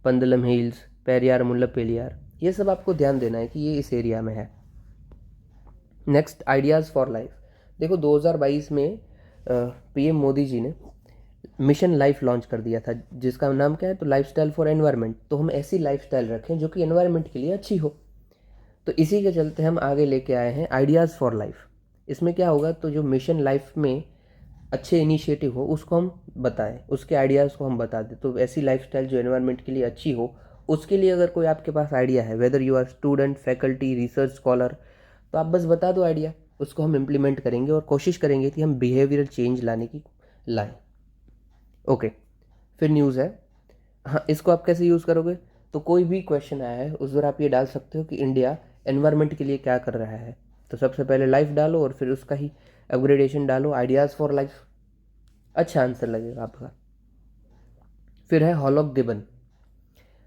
पंदलम हिल्स, पेरियार, मुल्लापेलियार, ये सब आपको ध्यान देना है कि ये इस एरिया में है। Next, ideas for life. देखो 2022 में पीएम मोदी जी ने मिशन लाइफ लॉन्च कर दिया था, जिसका नाम क्या है, तो लाइफस्टाइल फॉर एनवायरनमेंट। तो हम ऐसी लाइफस्टाइल रखें जो कि एनवायरनमेंट के लिए अच्छी हो। तो इसी के चलते हम आगे लेके आए हैं आइडियाज़ फॉर लाइफ। इसमें क्या होगा, तो जो मिशन लाइफ में अच्छे इनिशिएटिव हो उसको हम बताएं, उसके आइडियाज़ को हम बता दें। तो ऐसी लाइफस्टाइल जो एनवायरनमेंट के लिए अच्छी हो, उसके लिए अगर कोई आपके पास आइडिया है, whether you are student, faculty, research scholar, तो आप बस बता दो आइडिया, उसको हम इम्प्लीमेंट करेंगे और कोशिश करेंगे कि हम बिहेवियरल चेंज लाने की लाएँ। ओके, फिर न्यूज़ है। हाँ, इसको आप कैसे यूज़ करोगे, तो कोई भी क्वेश्चन आया है उस पर आप ये डाल सकते हो कि इंडिया एनवायरनमेंट के लिए क्या कर रहा है। तो सबसे पहले लाइफ डालो और फिर उसका ही अपग्रेडेशन डालो, आइडियाज़ फॉर लाइफ, अच्छा आंसर लगेगा आपका। फिर है हॉलॉक गिबन।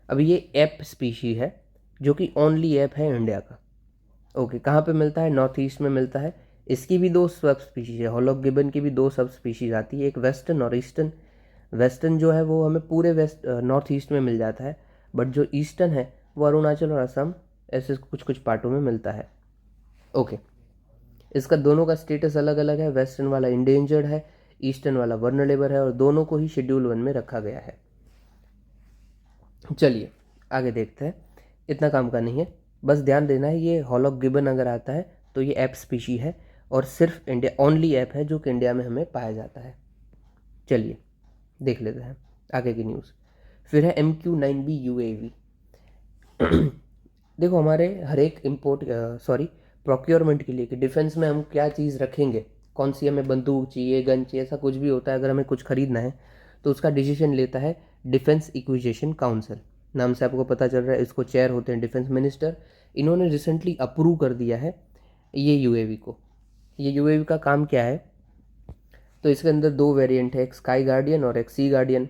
अब ये एप स्पीशी है जो कि ओनली ऐप है इंडिया का। ओके, कहाँ पे मिलता है, नॉर्थ ईस्ट में मिलता है। इसकी भी दो सब स्पीशीज है, हॉलॉक गिबन की भी दो सब स्पीशीज आती है, एक वेस्टर्न और ईस्टर्न। वेस्टर्न जो है वो हमें पूरे वेस्ट नॉर्थ ईस्ट में मिल जाता है, बट जो ईस्टर्न है वो अरुणाचल और असम ऐसे कुछ कुछ पार्टों में मिलता है। ओके, इसका दोनों का स्टेटस अलग अलग है, वेस्टर्न वाला इंडेंजर्ड है, ईस्टर्न वाला वर्नरेबल है, और दोनों को ही शेड्यूल 1 में रखा गया है। चलिए आगे देखते हैं, इतना काम का नहीं है, बस ध्यान देना है ये हॉलॉक गिबन अगर आता है तो ये ऐप स्पीशी है और सिर्फ इंडिया ओनली ऐप है जो कि इंडिया में हमें पाया जाता है। चलिए देख लेते हैं आगे की न्यूज़। फिर है MQ-9B UAV। देखो हमारे हर एक इम्पोर्ट प्रोक्योरमेंट के लिए कि डिफेंस में हम क्या चीज़ रखेंगे, कौन सी हमें बंदूक चाहिए, गन चाहिए, ऐसा कुछ भी होता है, अगर हमें कुछ खरीदना है तो उसका डिसीजन लेता है डिफेंस इक्विजिशन काउंसिल। नाम से आपको पता चल रहा है, इसको चेयर होते हैं डिफेंस मिनिस्टर। इन्होंने रिसेंटली अप्रूव कर दिया है ये यूएवी को। ये यूएवी का काम क्या है, तो इसके अंदर दो वेरिएंट है, एक स्काई गार्डियन और एक सी गार्डियन।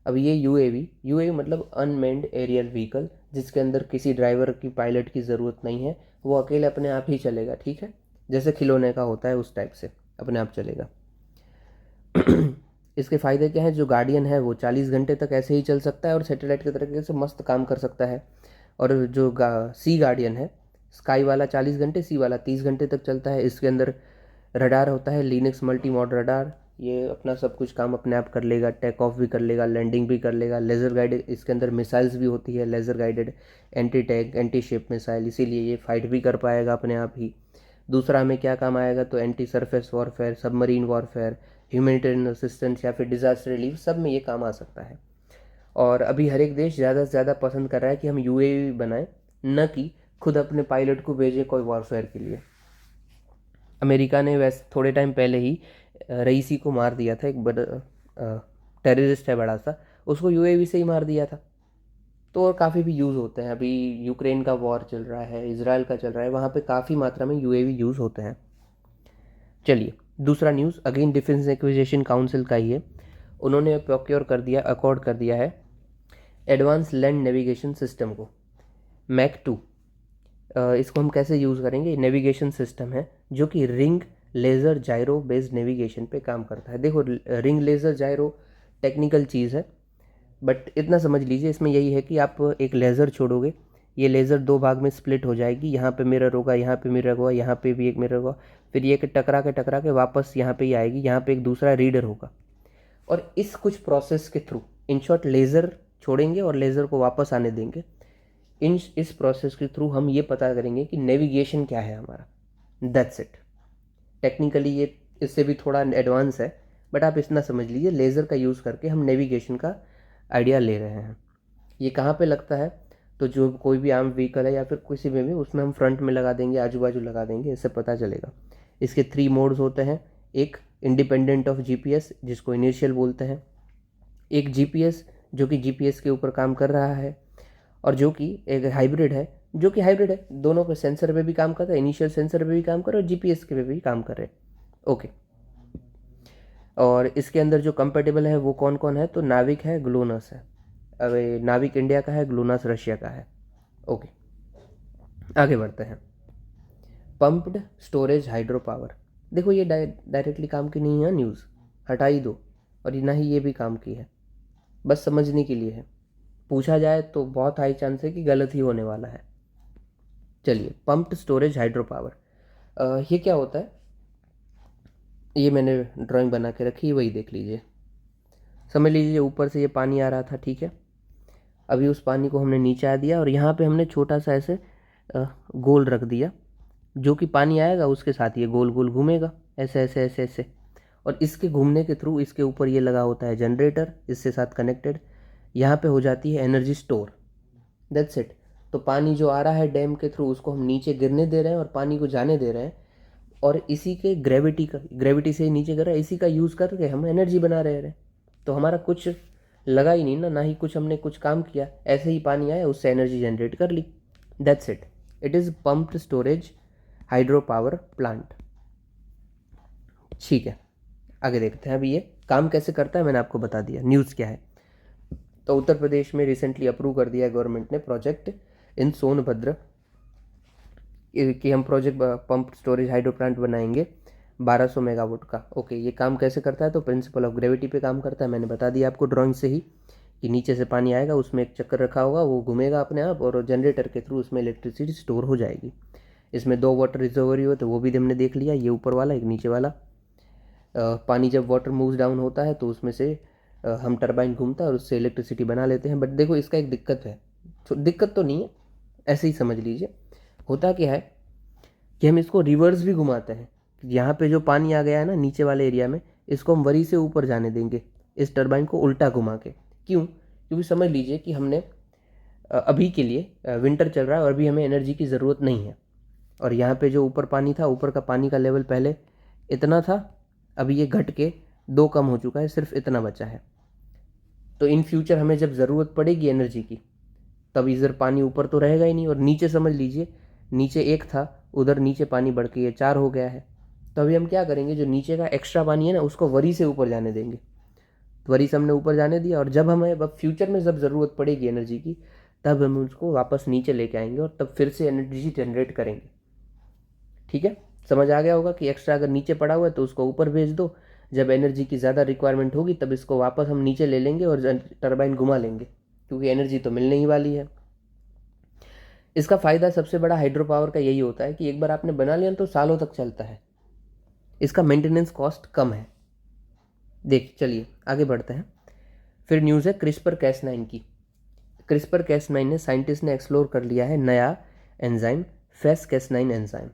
अब ये यूएवी मतलब अनमेन्ड एरियल व्हीकल, जिसके अंदर किसी ड्राइवर की, पायलट की ज़रूरत नहीं है, वो अकेले अपने आप ही चलेगा, ठीक है, जैसे खिलौने का होता है उस टाइप से अपने आप चलेगा। इसके फ़ायदे क्या हैं, जो गार्डियन है वो 40 घंटे तक ऐसे ही चल सकता है और सैटेलाइट के तरीके से मस्त काम कर सकता है। और जो सी गार्डियन है, स्काई वाला 40 घंटे, सी वाला 30 घंटे तक चलता है। इसके अंदर रडार होता है, लिनक्स मल्टी मोड रडार, ये अपना सब कुछ काम अपने आप कर लेगा, टेक ऑफ भी कर लेगा, लैंडिंग भी कर लेगा। लेज़र गाइडेड, इसके अंदर मिसाइल्स भी होती है, laser guided anti tank, anti ship missile, इसीलिए ये फाइट भी कर पाएगा अपने आप ही। दूसरा हमें क्या काम आएगा, तो anti surface warfare, submarine warfare, humanitarian assistance या फिर डिज़ास्टर रिलीफ, सब में ये काम आ सकता है। और अभी हर एक देश ज़्यादा से ज़्यादा पसंद कर रहा है कि हम यूएवी बनाएं, न कि खुद अपने पायलट को भेजें कोई वॉरफेयर के लिए। अमेरिका ने वैसे थोड़े टाइम पहले ही रईसी को मार दिया था, एक बड़ा टेररिस्ट है बड़ा सा, उसको यूएवी से ही मार दिया था। तो और काफ़ी भी यूज़ होते हैं, अभी यूक्रेन का वॉर चल रहा है, इजराइल का चल रहा है, वहाँ पे काफ़ी मात्रा में यूएवी यूज़ होते हैं। चलिए दूसरा news again defence acquisition council का ही है। उन्होंने प्रोक्योर कर दिया, अकॉर्ड कर दिया है एडवांस लैंड नेविगेशन सिस्टम को, मैक 2। इसको हम कैसे यूज़ करेंगे, नेविगेशन सिस्टम है जो कि रिंग लेज़र जायरो बेस्ड नेविगेशन पे काम करता है। देखो रिंग लेज़र जायरो टेक्निकल चीज़ है, बट इतना समझ लीजिए इसमें यही है कि आप एक लेज़र छोड़ोगे, ये लेज़र दो भाग में स्प्लिट हो जाएगी, यहाँ पे मिरर होगा, यहाँ पे मिरर होगा, यहाँ पे भी एक मिरर होगा, फिर ये टकरा के वापस यहाँ पे ही आएगी, यहाँ पे एक दूसरा रीडर होगा। और इस कुछ प्रोसेस के थ्रू, इन शॉर्ट लेज़र छोड़ेंगे और लेज़र को वापस आने देंगे, इस प्रोसेस के थ्रू हम ये पता करेंगे कि नेविगेशन क्या है हमारा, दैट्स इट। टेक्निकली ये इससे भी थोड़ा एडवांस है, बट आप इतना समझ लीजिए लेज़र का यूज़ करके हम नेविगेशन का आइडिया ले रहे हैं। ये कहाँ पे लगता है, तो जो कोई भी आर्म व्हीकल है या फिर किसी में भी, उसमें हम फ्रंट में लगा देंगे, आजू बाजू लगा देंगे, इससे पता चलेगा। इसके 3 मोड्स होते हैं, एक इंडिपेंडेंट ऑफ जीपीएस जिसको इनिशियल बोलते हैं, एक जीपीएस जो कि जीपीएस के ऊपर काम कर रहा है, और जो कि एक हाइब्रिड है, दोनों के सेंसर पे भी काम कर रहा है, इनिशियल सेंसर पे भी काम कर रहा है और जीपीएस के पे भी काम कर रहे हैं। ओके, और इसके अंदर जो कंपेटेबल है वो कौन कौन है, तो नाविक है, ग्लोनस है। अब नाविक इंडिया का है, ग्लोनस रशिया का है। ओके, आगे बढ़ते हैं। पंप्ड स्टोरेज हाइड्रो पावर, देखो ये डायरेक्टली काम की नहीं है न्यूज़, हटा ही दो, और ना ही ये भी काम की है, बस समझने के लिए है। पूछा जाए तो बहुत हाई चांस है कि गलत ही होने वाला है। चलिए, पंप्ड स्टोरेज हाइड्रो पावर, ये क्या होता है, ये मैंने ड्राइंग बना के रखी है, वही देख लीजिए। समझ लीजिए ऊपर से ये पानी आ रहा था, ठीक है। अभी उस पानी को हमने नीचे आ दिया और यहाँ पे हमने छोटा सा ऐसे गोल रख दिया, जो कि पानी आएगा उसके साथ ये गोल गोल घूमेगा, ऐसे ऐसे ऐसे ऐसे। और इसके घूमने के थ्रू इसके ऊपर ये लगा होता है जनरेटर, इससे साथ कनेक्टेड। यहाँ पे हो जाती है एनर्जी स्टोर, दैट्स इट। तो पानी जो आ रहा है डैम के थ्रू, उसको हम नीचे गिरने दे रहे हैं और पानी को जाने दे रहे हैं, और इसी के ग्रेविटी से नीचे गिर रहा है, इसी का यूज़ करके हम एनर्जी बना रहे हैं। तो हमारा कुछ लगा ही नहीं ना ही कुछ हमने कुछ काम किया, ऐसे ही पानी आया, उससे एनर्जी जनरेट कर ली, that's it. It is pumped storage hydro power plant. ठीक है, आगे देखते हैं। अभी ये काम कैसे करता है मैंने आपको बता दिया, न्यूज़ क्या है। तो उत्तर प्रदेश में रिसेंटली अप्रूव कर दिया है गवर्नमेंट ने प्रोजेक्ट इन सोनभद्र कि हम project pump storage hydro plant बनाएंगे 1200 मेगावाट का। ओके, ये काम कैसे करता है, तो प्रिंसिपल ऑफ ग्रेविटी पे काम करता है। मैंने बता दिया आपको ड्राइंग से ही कि नीचे से पानी आएगा, उसमें एक चक्कर रखा होगा, वो घूमेगा अपने आप और जनरेटर के थ्रू उसमें इलेक्ट्रिसिटी स्टोर हो जाएगी। इसमें 2 वाटर रिजर्वरी होते, वो भी हमने देख लिया, ये ऊपर वाला एक नीचे वाला। पानी जब वाटर मूव्स डाउन होता है तो उसमें से हम टरबाइन घूमता है और उससे इलेक्ट्रिसिटी बना लेते हैं। बट देखो इसका एक दिक्कत है, तो दिक्कत तो नहीं है, ऐसे ही समझ लीजिए। होता क्या है कि हम इसको रिवर्स भी घुमाते हैं। यहाँ पे जो पानी आ गया है ना नीचे वाले एरिया में, इसको हम वरी से ऊपर जाने देंगे इस टरबाइन को उल्टा घुमा के। क्यों? क्योंकि समझ लीजिए कि हमने अभी के लिए विंटर चल रहा है और अभी हमें एनर्जी की ज़रूरत नहीं है, और यहाँ पे जो ऊपर पानी था, ऊपर का पानी का लेवल पहले इतना था, अभी ये घट के 2 कम हो चुका है, सिर्फ इतना बचा है। तो इन फ्यूचर हमें जब ज़रूरत पड़ेगी एनर्जी की, तब इधर पानी ऊपर तो रहेगा ही नहीं, और नीचे समझ लीजिए नीचे 1 था, उधर नीचे पानी बढ़ के ये 4 हो गया है। तो अभी हम क्या करेंगे, जो नीचे का एक्स्ट्रा पानी है ना, उसको वरी से ऊपर जाने देंगे। तो वरी से हमने ऊपर जाने दिया, और जब हमें अब फ्यूचर में जब ज़रूरत पड़ेगी एनर्जी की, तब हम उसको वापस नीचे लेके आएंगे और तब फिर से एनर्जी जनरेट करेंगे। ठीक है, समझ आ गया होगा कि एक्स्ट्रा अगर नीचे पड़ा हुआ है तो उसको ऊपर भेज दो, जब एनर्जी की ज़्यादा रिक्वायरमेंट होगी तब इसको वापस हम नीचे ले लेंगे और टरबाइन घुमा लेंगे, क्योंकि एनर्जी तो मिलने ही वाली है। इसका फ़ायदा सबसे बड़ा हाइड्रो पावर का यही होता है कि एक बार आपने बना लिया तो सालों तक चलता है, इसका मेंटेनेंस कॉस्ट कम है। देख चलिए आगे बढ़ते हैं। फिर न्यूज़ है क्रिस्पर कैस9 की। क्रिस्पर कैस9 ने साइंटिस्ट ने एक्सप्लोर कर लिया है नया एंजाइम फेस कैस9 एंजाइम,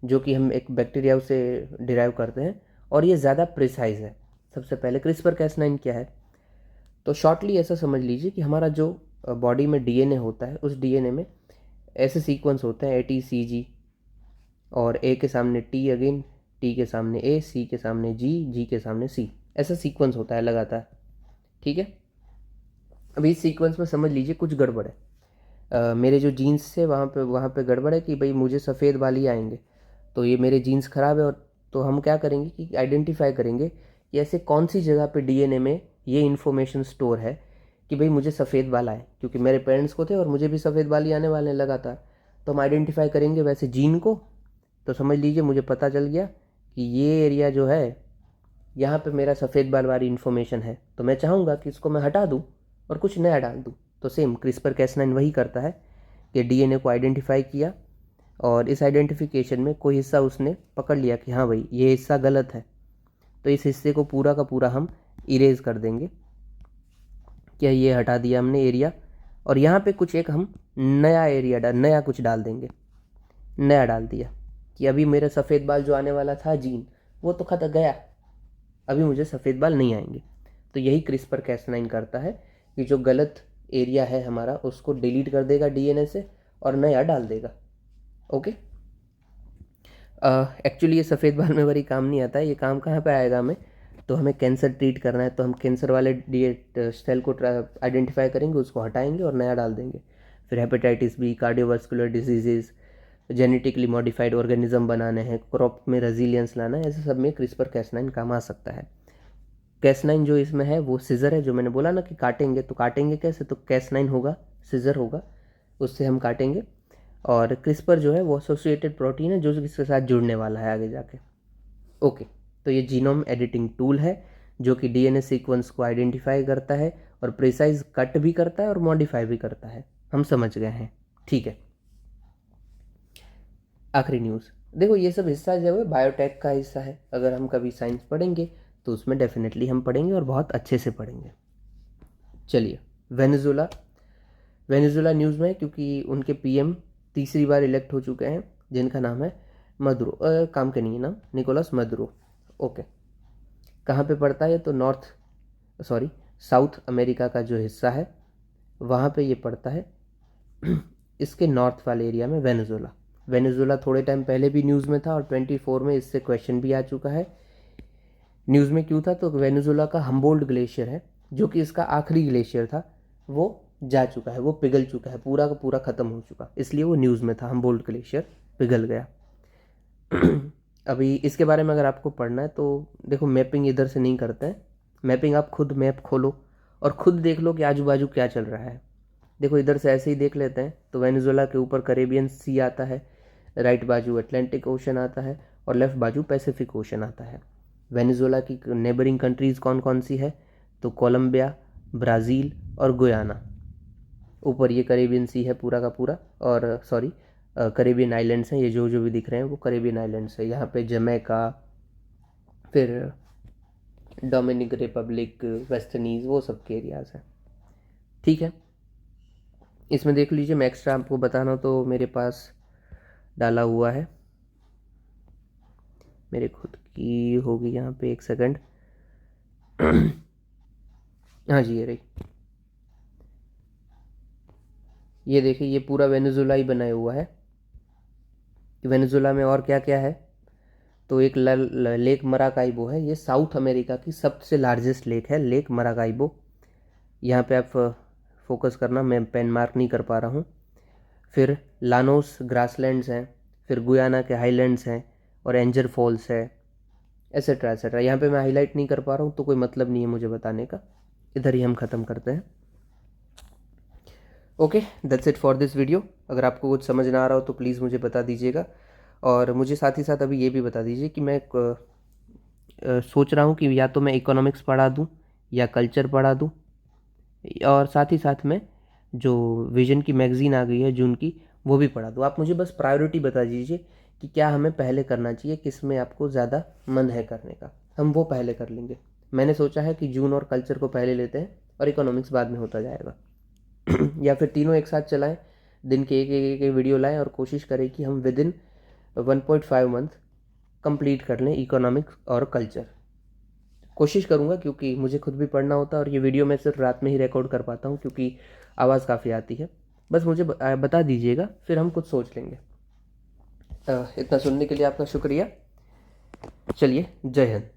जो कि हम एक बैक्टीरिया से डिराइव करते हैं, और ये ज़्यादा प्रिसाइज है। सबसे पहले क्रिस्पर कैस9 क्या है, तो शॉर्टली ऐसा समझ लीजिए कि हमारा जो बॉडी में डीएनए होता है, उस डीएनए में ऐसे सीक्वेंस होते हैं ATCG, और ए के सामने टी अगेन, टी के सामने ए, सी के सामने जी, जी के सामने सी, ऐसा सीक्वेंस होता है लगातार। ठीक है, अभी इस सीक्वेंस में समझ लीजिए कुछ गड़बड़ है। मेरे जो जीन्स से वहाँ पे गड़बड़ है कि भाई मुझे सफ़ेद बाल ही आएंगे, तो ये मेरे जीन्स ख़राब है। और तो हम क्या करेंगे कि आइडेंटिफाई करेंगे कि ऐसे कौन सी जगह पे डीएनए में ये इन्फॉर्मेशन स्टोर है कि भाई मुझे सफ़ेद बाल आए, क्योंकि मेरे पेरेंट्स को थे और मुझे भी सफ़ेद बाल ही आने वाले हैं लगातार। तो हम आइडेंटिफाई करेंगे वैसे जीन को, तो समझ लीजिए मुझे पता चल गया कि ये एरिया जो है यहाँ पे मेरा सफ़ेद बाल वाली इन्फॉर्मेशन है, तो मैं चाहूँगा कि इसको मैं हटा दूँ और कुछ नया डाल दूँ। तो सेम क्रिस्पर कैस9 वही करता है कि डीएनए को आइडेंटिफाई किया, और इस आइडेंटिफिकेशन में कोई हिस्सा उसने पकड़ लिया कि हाँ भाई ये हिस्सा गलत है, तो इस हिस्से को पूरा का पूरा हम इरेज कर देंगे। क्या ये हटा दिया हमने एरिया, और यहाँ पे कुछ एक हम नया एरिया नया कुछ डाल देंगे। नया डाल दिया कि अभी मेरे सफ़ेद बाल जो आने वाला था जीन, वो तो खत्म गया, अभी मुझे सफ़ेद बाल नहीं आएंगे। तो यही क्रिस्पर कैस9 करता है कि जो गलत एरिया है हमारा उसको डिलीट कर देगा डीएनए से और नया डाल देगा। ओके, एक्चुअली ये सफ़ेद बाल में बड़ी काम नहीं आता है, ये काम कहाँ पे आएगा हमें, तो हमें कैंसर ट्रीट करना है, तो हम कैंसर वाले सेल को आइडेंटिफाई करेंगे, उसको हटाएंगे और नया डाल देंगे। फिर hepatitis B, cardiovascular disease, genetically modified organism बनाने हैं, क्रॉप में रेजिलियंस लाना है, ऐसे सब में क्रिस्पर कैस9 काम आ सकता है। कैस9 जो इसमें है वो सीज़र है, जो मैंने बोला ना कि काटेंगे, तो काटेंगे कैसे, तो कैस9 होगा, सीज़र होगा, उससे हम काटेंगे। और क्रिस्पर जो है वो एसोसिएटेड प्रोटीन है जो इसके साथ जुड़ने वाला है आगे जाके। ओके, तो ये जीनोम एडिटिंग टूल है जो कि डीएनए सीक्वेंस को आइडेंटिफाई करता है और प्रिसाइज कट भी करता है और मॉडिफाई भी करता है। हम समझ गए हैं, ठीक है। आखिरी न्यूज़ देखो, ये सब हिस्सा जो है बायोटेक का हिस्सा है। अगर हम कभी साइंस पढ़ेंगे तो उसमें डेफिनेटली हम पढ़ेंगे और बहुत अच्छे से पढ़ेंगे। चलिए, वेनेजुला न्यूज़ में, क्योंकि उनके पीएम तीसरी बार इलेक्ट हो चुके हैं जिनका नाम है मदुरो, काम के नहीं है नाम, निकोलस मदुरो। ओके, कहाँ पे पड़ता है? तो साउथ अमेरिका का जो हिस्सा है वहाँ पे ये पड़ता है। इसके नॉर्थ वाले एरिया में वेनेजुला थोड़े टाइम पहले भी न्यूज़ में था और 24 में इससे क्वेश्चन भी आ चुका है। न्यूज़ में क्यों था? तो वेनेजुला का हम्बोल्ट ग्लेशियर है जो कि इसका आखिरी ग्लेशियर था, वो जा चुका है, वो पिघल चुका है, पूरा का पूरा ख़त्म हो चुका, इसलिए वो न्यूज़ में था। हम्बोल्ट ग्लेशियर पिघल गया। अभी इसके बारे में अगर आपको पढ़ना है तो देखो, मैपिंग इधर से नहीं करते हैं। मैपिंग आप खुद मैप खोलो और खुद देख लो कि आजू बाजू क्या चल रहा है। देखो, इधर से ऐसे ही देख लेते हैं तो वेनेजुला के ऊपर कैरेबियन सी आता है, राइट बाजू अटलांटिक ओशन आता है और लेफ्ट बाजू पैसिफिक ओशन आता है। वेनेजुला की नेबरिंग कंट्रीज़ कौन कौन सी है? तो कोलंबिया, ब्राज़ील और गुयाना। ऊपर ये कैरेबियन सी है पूरा का पूरा, और कैरेबियन आइलैंड्स हैं, ये जो जो भी दिख रहे हैं वो कैरेबियन आइलैंड्स है। यहाँ पे जमैका, फिर डोमिनिक रिपब्लिक, वेस्ट इंडीज़, वो सब के एरियाज़ हैं, ठीक है। इसमें देख लीजिए, मैं एक्स्ट्रा आपको बताना तो मेरे पास डाला हुआ है, मेरे खुद की होगी यहाँ पे, एक सेकंड। हाँ जी, ये रही, ये देखिए, ये पूरा वेनेजुला ही बनाया हुआ है। वेनेजुला में और क्या क्या है? तो एक लेक मराकाइबो है, ये साउथ अमेरिका की सबसे लार्जेस्ट लेक है, लेक मराकाइबो। यहाँ पे आप फोकस करना, मैं पेन मार्क नहीं कर पा रहा हूँ। फिर लानोस ग्रासलैंड्स हैं, फिर गुयाना के हाईलैंड्स हैं और एंजर फॉल्स है, एसेट्रा एसेट्रा। यहाँ पे मैं हाईलाइट नहीं कर पा रहा हूँ तो कोई मतलब नहीं है मुझे बताने का, इधर ही हम ख़त्म करते हैं। Okay, that's it for this video. अगर आपको कुछ समझ ना आ रहा हो तो प्लीज़ मुझे बता दीजिएगा, और मुझे साथ ही साथ अभी ये भी बता दीजिए कि मैं सोच रहा हूँ कि या तो मैं इकोनॉमिक्स पढ़ा दूँ या कल्चर पढ़ा दूँ, और साथ ही साथ में जो विजन की मैगज़ीन आ गई है जून की, वो भी पढ़ा दूँ। आप मुझे बस प्रायोरिटी बता दीजिए कि क्या हमें पहले करना चाहिए, किस में आपको ज़्यादा मन है करने का, हम वो पहले कर लेंगे। मैंने सोचा है कि जून और कल्चर को पहले लेते हैं और इकोनॉमिक्स बाद में होता जाएगा। या फिर तीनों एक साथ चलाएं, दिन के एक वीडियो लाएं और कोशिश करें कि हम विद इन 1.5 मंथ कंप्लीट कर लें इकोनॉमिक्स और कल्चर। कोशिश करूँगा क्योंकि मुझे खुद भी पढ़ना होता है और ये वीडियो मैं सिर्फ रात में ही रिकॉर्ड कर पाता हूँ क्योंकि आवाज़ काफ़ी आती है। बस मुझे बता दीजिएगा, फिर हम कुछ सोच लेंगे। इतना सुनने के लिए आपका शुक्रिया। चलिए, जय हिंद।